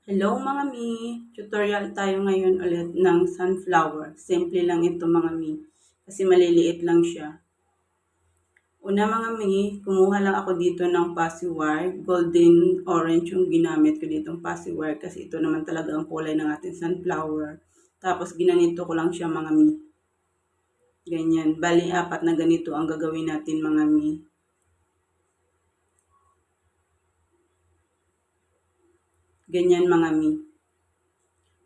Hello mga mi! Tutorial tayo ngayon ulit ng sunflower. Simple lang ito mga mi. Kasi maliliit lang siya. Una mga mi, kumuha lang ako dito ng fussy wire. Golden orange yung ginamit ko ditong fussy wire kasi ito naman talaga ang kulay ng ating sunflower. Tapos ginanito ko lang siya mga mi. Ganyan. Bali, apat na ganito ang gagawin natin mga mi. Ganyan mga mi.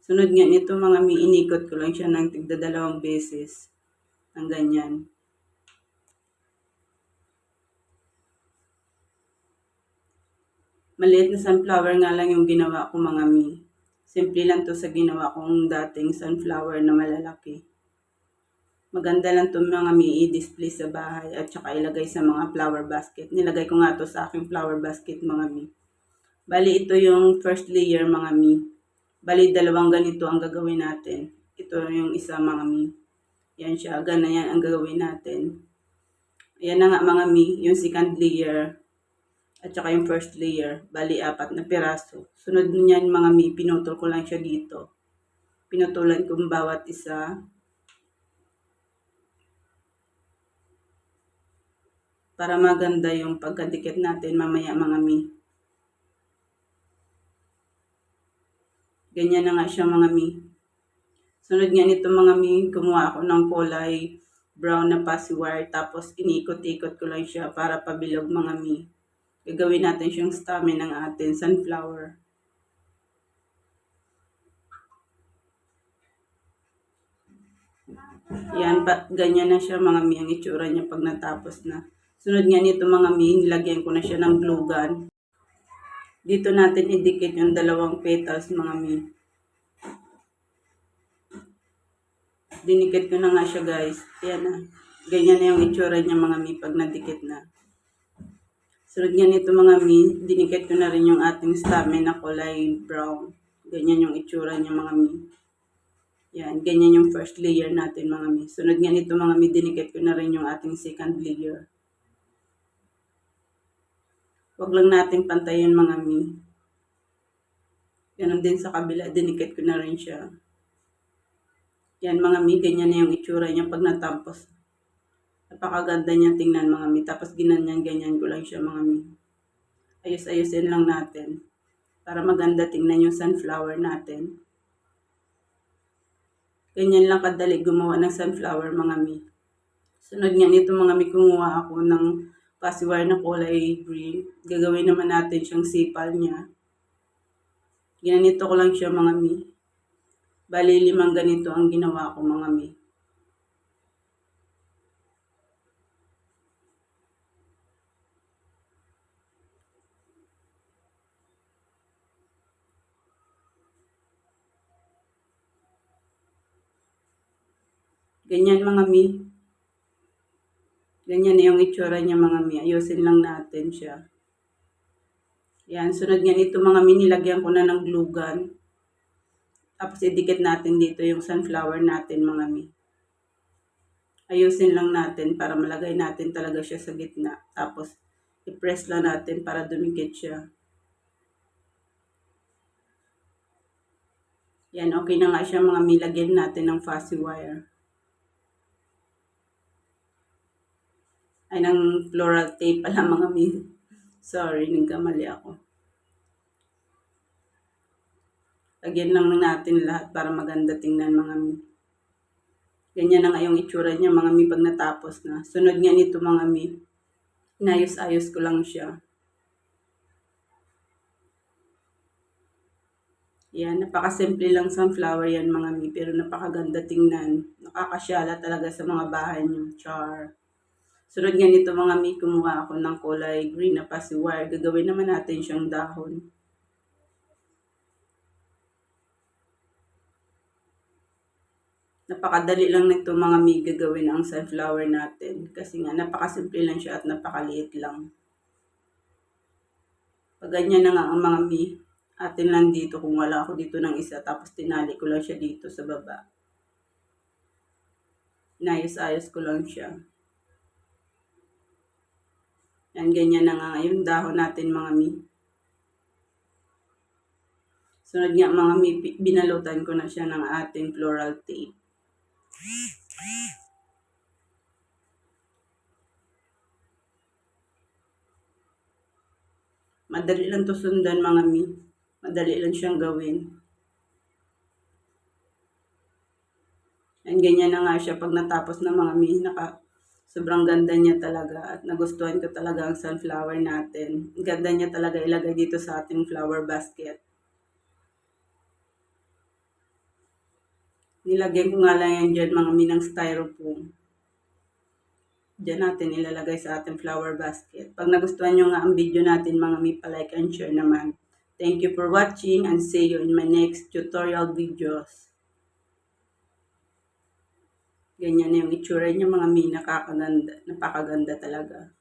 Sunod nga nito mga mi, inikot ko lang siya ng tigda 2 beses. Ang ganyan. Maliit na sunflower nga lang yung ginawa ko mga mi. Simple lang to sa ginawa kong dating sunflower na malalaki. Maganda lang to mga mi i-display sa bahay at saka ilagay sa mga flower basket. Nilagay ko nga to sa aking flower basket mga mi. Bali ito yung first layer mga mi. Bali 2 ganito ang gagawin natin. Ito yung isa mga mi. Yan siya, ganyan ang gagawin natin. Ayan na nga mga mi, yung second layer. At saka yung first layer, bali 4 na piraso. Sunod niyan mga mi, pinutol ko lang siya dito. Pinutulan ko bawat isa. Para maganda yung pagkadikit natin mamaya mga mi. Ganyan na nga siya mga mi. Sunod nga nito mga mi, kumuha ako ng kulay brown na fussy wire. Tapos inikot-ikot ko lang siya para pabilog mga mi. Gagawin natin siyang stamen ng ating sunflower. Yan, ganyan na siya mga mi ang itsura niya pag natapos na. Sunod nga nito mga mi, nilagyan ko na siya ng glue gun. Dito natin idikit yung 2 petals mga mi. Dinikit ko na nga siya guys. Ayan na. Ganyan na yung itsura niya mga mi pag nadikit na. Sunod nga nito mga mi, dinikit ko na rin yung ating stamen na kulay brown. Ganyan yung itsura niya mga mi. Yan, ganyan yung first layer natin mga mi. Sunod nga nito mga mi, dinikit ko na rin yung ating second layer. Huwag lang natin pantayin mga mi. Ganon din sa kabila, dinikit ko na rin siya. Yan mga mi, ganyan na yung itsura niya pag natapos. Napakaganda niya tingnan mga mi. Tapos ganyan ko lang siya mga mi. Ayos-ayusin lang natin. Para maganda tingnan yung sunflower natin. Ganyan lang kadali gumawa ng sunflower mga mi. Sunod nga nito mga mi, kumuha ako ng fussy wire na kulay green. Gagawin naman natin siyang sipal niya. Ginanito ko lang siya mga mi. Bali 5 ganito ang ginawa ko mga mi. Ganyan mga mi. Ganyan na yung itsura niya mga mi. Ayusin lang natin siya. Yan, sunod nga nito mga mi, nilagyan ko na ng glue gun. Tapos idikit natin dito yung sunflower natin mga mi. Ayusin lang natin para malagay natin talaga siya sa gitna. Tapos i-press lang natin para dumikit siya. Yan, okay na nga siya mga mi. Lagyan natin ng fussy wire. Ay, ng floral tape pala mga mi. Sorry, nagkamali ako. Lagyan lang natin lahat para maganda tingnan mga mi. Ganyan na nga yung itsura niya mga mi pag natapos na. Sunod nga nito mga mi, inayos-ayos ko lang siya. Yan, napakasimple lang sunflower yan mga mi, pero napakaganda tingnan. Nakakasyala talaga sa mga bahay niyo. Char. Sunod nga nito mga mi, kumuha ako ng kulay green na fussy wire. Gagawin naman natin siyang dahon. Napakadali lang nito mga mi gagawin ang sunflower natin. Kasi nga napakasimple lang siya at napakaliit lang. Pag ganyan na nga ang mga mi, atin lang dito kung wala ako dito ng isa. Tapos tinali ko lang siya dito sa baba. Inayos-ayos ko lang siya. Yan, ganyan na nga yung dahon natin mga mi. Sunod nga mga mi, binalutan ko na siya ng ating floral tape. Madali lang to sundan mga mi. Madali lang siyang gawin. And ganyan na nga siya pag natapos na mga mi. Sobrang ganda niya talaga at nagustuhan ko talaga ang sunflower natin. Ganda niya talaga ilagay dito sa ating flower basket. Nilagyan ko nga lang yan dyan mga mi ng styrofoam. Diyan natin ilalagay sa ating flower basket. Pag nagustuhan nyo nga ang video natin mga mi, palike and share naman. Thank you for watching and see you in my next tutorial videos. Ganyan na yung itsura niya mga mi, nakakaganda, napakaganda talaga.